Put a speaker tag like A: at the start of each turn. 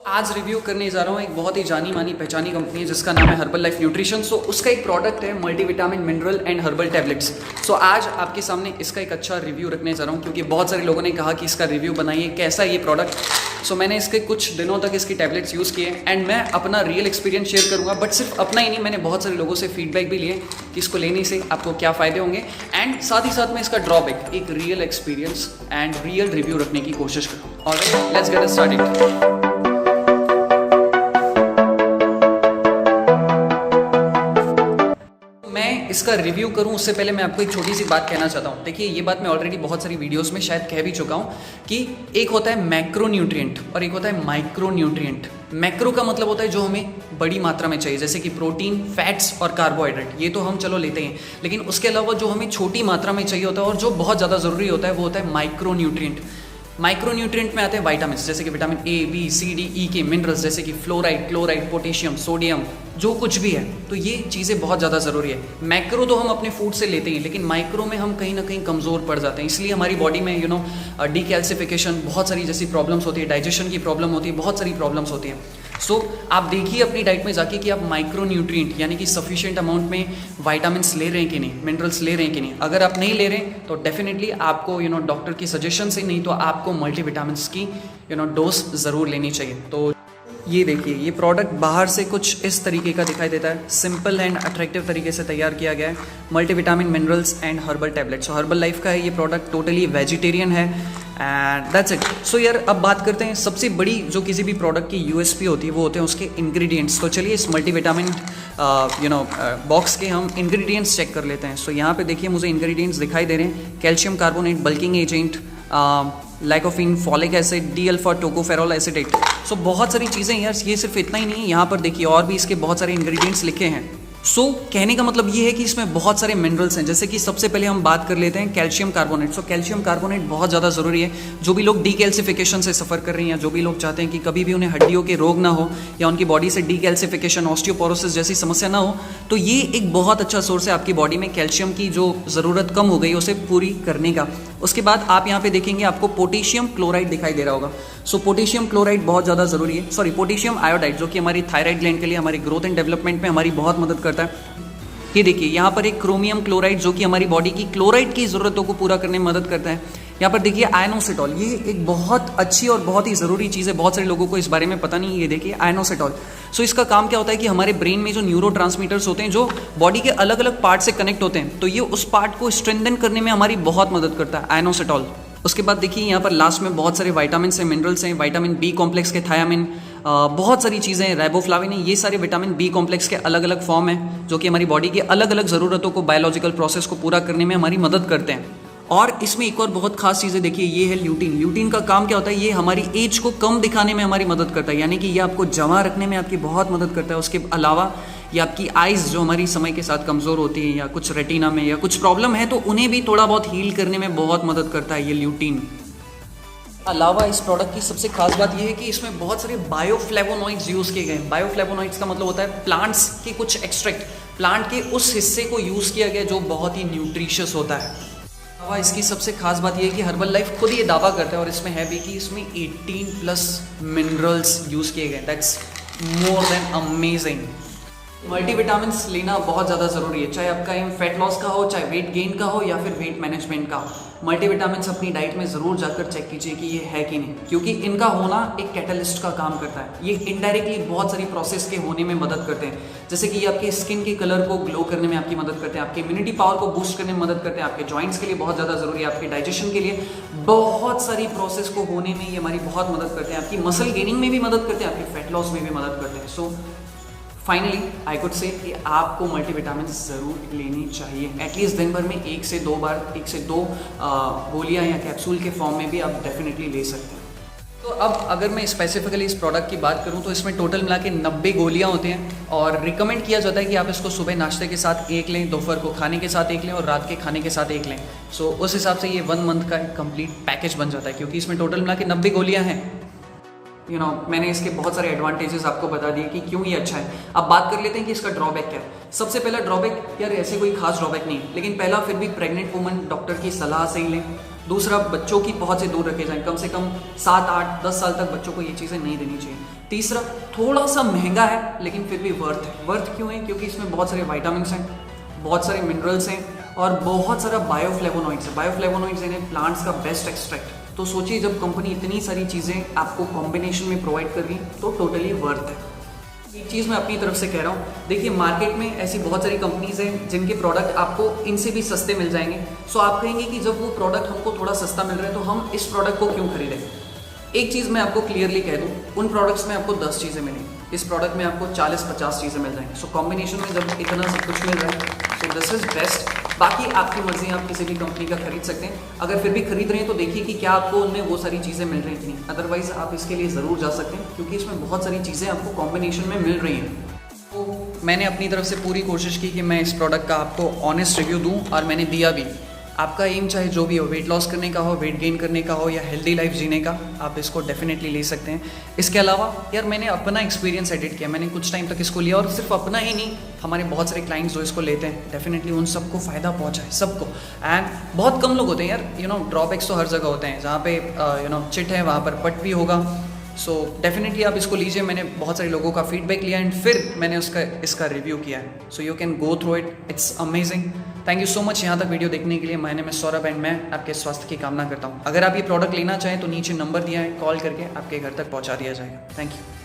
A: आज रिव्यू करने जा रहा हूँ एक बहुत ही जानी मानी पहचानी कंपनी है जिसका नाम है हर्बल लाइफ न्यूट्रिशन। सो उसका एक प्रोडक्ट है multivitamin mineral and herbal tablets. So आज आपके सामने इसका एक अच्छा रिव्यू रखने जा रहा हूँ क्योंकि बहुत सारे लोगों ने कहा कि इसका रिव्यू बनाइए, कैसा है ये प्रोडक्ट। सो मैंने इसके कुछ दिनों तक इसकी टैबलेट्स यूज़ किए एंड मैं अपना रियल एक्सपीरियंस शेयर करूँगा। बट सिर्फ अपना ही नहीं, मैंने बहुत सारे लोगों से फीडबैक भी लिए कि इसको लेने से आपको क्या फ़ायदे होंगे एंड साथ ही साथ में इसका ड्रॉबैक, एक real experience and real review रखने की कोशिश करूँ। और लेट्स गेट स्टार्टेड। इसका रिव्यू करूं उससे पहले मैं आपको एक छोटी सी बात कहना चाहता हूं। देखिए, ये बात मैं ऑलरेडी बहुत सारी वीडियोस में शायद कह भी चुका हूं कि एक होता है मैक्रो न्यूट्रिएंट और एक होता है माइक्रो न्यूट्रिएंट। मैक्रो का मतलब होता है जो हमें बड़ी मात्रा में चाहिए, जैसे कि प्रोटीन, फैट्स और कार्बोहाइड्रेट, ये तो हम चलो लेते हैं। लेकिन उसके अलावा जो हमें छोटी मात्रा में चाहिए होता है और जो बहुत ज़्यादा ज़रूरी होता है वो होता है माइक्रो न्यूट्रिएंट। माइक्रो न्यूट्रिएंट में आते हैं विटामिन, जैसे कि vitamin A, B, C, D, E K, minerals जैसे कि फ्लोराइड, क्लोराइड, पोटेशियम, सोडियम, जो कुछ भी है, तो ये चीज़ें बहुत ज़्यादा ज़रूरी है। मैक्रो तो हम अपने फूड से लेते हैं, लेकिन माइक्रो में हम कहीं ना कहीं कमज़ोर पड़ जाते हैं। इसलिए हमारी बॉडी में डीकैल्सिफिकेशन, बहुत सारी जैसी प्रॉब्लम्स होती है, डाइजेशन की प्रॉब्लम होती है, बहुत सारी प्रॉब्लम्स होती हैं। सो आप देखिए अपनी डाइट में जाके कि आप माइक्रो न्यूट्रिएंट यानी कि सफिशिएंट अमाउंट में विटामिन्स ले रहे हैं कि नहीं, मिनरल्स ले रहे हैं कि नहीं। अगर आप नहीं ले रहे हैं तो डेफिनेटली आपको डॉक्टर की सजेशन से, नहीं तो आपको मल्टीविटामिन्स की डोज ज़रूर लेनी चाहिए। तो ये देखिए, ये प्रोडक्ट बाहर से कुछ इस तरीके का दिखाई देता है। सिंपल एंड अट्रैक्टिव तरीके से तैयार किया गया है। Multivitamin minerals and herbal tablets. So herbal life का है ये प्रोडक्ट, टोटली वेजिटेरियन है एंड दैट्स इट। सो यार, अब बात करते हैं सबसे बड़ी जो किसी भी प्रोडक्ट की यूएसपी होती है वो होते हैं उसके इंग्रेडिएंट्स। तो चलिए इस मल्टीविटामिन बॉक्स के हम इंग्रेडिएंट्स चेक कर लेते हैं। सो यहाँ पे देखिए मुझे इंग्रेडिएंट्स दिखाई दे रहे हैं। Calcium carbonate, bulking agent, lycopene, folic acid, D alpha tocopherol acetate. So बहुत सारी चीज़ें यार, ये सिर्फ इतना ही नहीं है, यहाँ पर देखिए और भी इसके बहुत सारे इंग्रेडिएंट्स लिखे हैं। सो कहने का मतलब ये है कि इसमें बहुत सारे मिनरल्स हैं। जैसे कि सबसे पहले हम बात कर लेते हैं calcium carbonate. So calcium carbonate बहुत ज़्यादा ज़रूरी है। जो भी लोग डीकैल्सिफिकेशन से सफ़र कर रहे हैं या जो भी लोग चाहते हैं कि कभी भी उन्हें हड्डियों के रोग ना हो या उनकी बॉडी से डीकैल्सिफिकेशन, ऑस्टियोपोरोसिस जैसी समस्या ना हो, तो ये एक बहुत अच्छा सोर्स है आपकी बॉडी में कैल्शियम की जो ज़रूरत कम हो गई उसे पूरी करने का। उसके बाद आप यहाँ पे देखेंगे आपको पोटेशियम क्लोराइड दिखाई दे रहा होगा। सो पोटेशियम क्लोराइड बहुत ज़्यादा ज़रूरी है। सॉरी, पोटेशियम आयोडाइड, जो कि हमारी थायराइड ग्लैंड के लिए, हमारी ग्रोथ एंड डेवलपमेंट में हमारी बहुत मदद करता है। ये देखिए यहाँ पर एक क्रोमियम क्लोराइड जो कि हमारी बॉडी की क्लोराइड की ज़रूरतों को पूरा करने में मदद करता है। यहाँ पर देखिए आयनोसिटॉल, ये एक बहुत अच्छी और बहुत ही ज़रूरी चीज़ है। बहुत सारे लोगों को इस बारे में पता नहीं है। ये देखिए आयनोसिटॉल। सो इसका काम क्या होता है कि हमारे ब्रेन में जो न्यूरोट्रांसमीटर्स होते हैं जो बॉडी के अलग अलग पार्ट से कनेक्ट होते हैं, तो ये उस पार्ट को स्ट्रेंथन करने में हमारी बहुत मदद करता है आयनोसिटॉल। उसके बाद देखिए यहाँ पर लास्ट में बहुत सारे विटामिन हैं, मिनरल्स हैं, विटामिन बी कॉम्प्लेक्स के थायामिन, बहुत सारी चीज़ें हैं, राइबोफ्लाविन है। ये सारे विटामिन बी कॉम्प्लेक्स के अलग अलग फॉर्म हैं जो कि हमारी बॉडी की अलग अलग ज़रूरतों को, बायोलॉजिकल प्रोसेस को पूरा करने में हमारी मदद करते हैं। और इसमें एक और बहुत खास चीज़ है, देखिए ये है ल्यूटीन। ल्यूटीन का काम क्या होता है, ये हमारी एज को कम दिखाने में हमारी मदद करता है, यानी कि ये आपको जमा रखने में आपकी बहुत मदद करता है। उसके अलावा ये आपकी आइज़ जो हमारी समय के साथ कमज़ोर होती हैं या कुछ रेटिना में या कुछ प्रॉब्लम है तो उन्हें भी थोड़ा बहुत हील करने में बहुत मदद करता है ये ल्यूटीन। अलावा इस प्रोडक्ट की सबसे खास बात यह है कि इसमें बहुत सारे बायोफ्लेवोनॉइड्स यूज़ किए गए हैं। बायोफ्लेवोनॉइड्स का मतलब होता है प्लांट्स के कुछ एक्सट्रैक्ट, प्लांट के उस हिस्से को यूज़ किया गया जो बहुत ही न्यूट्रिशियस होता है। अलावा इसकी सबसे खास बात यह है कि हर्बल लाइफ खुद ये दावा करता है और इसमें है भी कि इसमें 18+ मिनरल्स यूज़ किए गए। That's more than amazing. Multivitamins लेना बहुत ज़्यादा ज़रूरी है, चाहे आपका एम फैट लॉस का हो, चाहे वेट गेन का हो या फिर वेट मैनेजमेंट का। मल्टीविटामिन्स अपनी डाइट में ज़रूर जाकर चेक कीजिए कि ये है कि नहीं, क्योंकि इनका होना एक कैटलिस्ट का काम करता है। ये इनडायरेक्टली बहुत सारी प्रोसेस के होने में मदद करते हैं, जैसे कि ये आपके स्किन के कलर को ग्लो करने में आपकी मदद करते हैं, आपके इम्यूनिटी पावर को बूस्ट करने में मदद करते हैं, आपके जॉइंट्स के लिए बहुत ज़्यादा ज़रूरी है, आपके डाइजेशन के लिए, बहुत सारी प्रोसेस को होने में ये हमारी बहुत मदद करते हैं, आपकी मसल गेनिंग में भी मदद करते हैं, आपकी फैट लॉस में भी मदद करते हैं। So finally I could say कि आपको मल्टीविटामिन ज़रूर लेनी चाहिए। एटलीस्ट दिन भर में 1 से 2 बार, 1 से 2 गोलियां या कैप्सूल के फॉर्म में भी आप डेफिनेटली ले सकते हैं। तो अब अगर मैं स्पेसिफिकली इस प्रोडक्ट की बात करूं तो इसमें टोटल मिला के 90 गोलियां होती हैं और रिकमेंड किया जाता है कि आप इसको सुबह नाश्ते के साथ 1 लें, दोपहर को खाने के साथ 1 लें और रात के खाने के साथ 1 लें। सो उस हिसाब से ये 1 मंथ का एक कंप्लीट पैकेज बन जाता है, क्योंकि इसमें टोटल मिला के 90 गोलियाँ हैं। मैंने इसके बहुत सारे एडवांटेजेस आपको बता दिए कि क्यों ये अच्छा है। अब बात कर लेते हैं कि इसका ड्रॉबैक क्या है। सबसे पहला ड्रॉबैक, यार ऐसे कोई खास ड्रॉबैक नहीं, लेकिन पहला फिर भी प्रेग्नेंट वुमन डॉक्टर की सलाह से ही लें। दूसरा, बच्चों की पहुंच से दूर रखे जाएं, कम से कम 7, 8, 10 साल तक बच्चों को ये चीज़ें नहीं देनी चाहिए। तीसरा, थोड़ा सा महंगा है लेकिन फिर भी वर्थ है। वर्थ क्यों है? क्योंकि इसमें बहुत सारे विटामिन हैं, बहुत सारे मिनरल्स हैं और बहुत सारा बायोफ्लेवोनॉइड्स है। बायोफ्लेवोनॉइड्स यानी प्लांट्स का बेस्ट एक्सट्रैक्ट। तो सोचिए, जब कंपनी इतनी सारी चीज़ें आपको कॉम्बिनेशन में प्रोवाइड कर रही तो टोटली वर्थ है। एक चीज़ मैं अपनी तरफ से कह रहा हूँ, देखिए मार्केट में ऐसी बहुत सारी कंपनीज हैं जिनके प्रोडक्ट आपको इनसे भी सस्ते मिल जाएंगे। सो आप कहेंगे कि जब वो प्रोडक्ट हमको थोड़ा सस्ता मिल रहा है तो हम इस प्रोडक्ट को क्यों खरीदें। एक चीज़ मैं आपको क्लियरली कह दूँ, उन प्रोडक्ट्स में आपको 10 चीज़ें मिलेंगी, इस प्रोडक्ट में आपको 40-50 चीज़ें मिल जाएंगी। सो कॉम्बिनेशन में जब इतना सब कुछ मिल रहा है तो दिस इज़ बेस्ट। बाकी आपकी मर्जी, आप किसी भी कंपनी का खरीद सकते हैं। अगर फिर भी खरीद रहे हैं तो देखिए कि क्या आपको उनमें वो सारी चीज़ें मिल रही थी। अदरवाइज आप इसके लिए ज़रूर जा सकते हैं क्योंकि इसमें बहुत सारी चीज़ें आपको कॉम्बिनेशन में मिल रही हैं। तो मैंने अपनी तरफ से पूरी कोशिश की कि मैं इस प्रोडक्ट का आपको ऑनेस्ट रिव्यू दूं और मैंने दिया भी। आपका एम चाहे जो भी हो, वेट लॉस करने का हो, वेट गेन करने का हो या हेल्दी लाइफ जीने का, आप इसको डेफिनेटली ले सकते हैं। इसके अलावा यार मैंने अपना एक्सपीरियंस एडिट किया, मैंने कुछ टाइम तक इसको लिया और सिर्फ अपना ही नहीं, हमारे बहुत सारे क्लाइंट्स जो इसको लेते हैं डेफिनेटली उन सबको फ़ायदा पहुंचा है, सबको। एंड बहुत कम लोग होते हैं यार, ड्रॉबैक्स तो हर जगह होते हैं, जहाँ पे चिट है वहाँ पर पट भी होगा। सो डेफिनेटली आप इसको लीजिए। मैंने बहुत सारे लोगों का फीडबैक लिया एंड फिर मैंने इसका रिव्यू किया है। So you can go through it, it's amazing. Thank you so much यहाँ तक वीडियो देखने के लिए। My name is Saurabh and मैं आपके स्वास्थ्य की कामना करता हूँ। अगर आप ये प्रोडक्ट लेना चाहें तो नीचे नंबर दिया है, कॉल करके आपके घर तक पहुँचा दिया जाएगा। Thank you.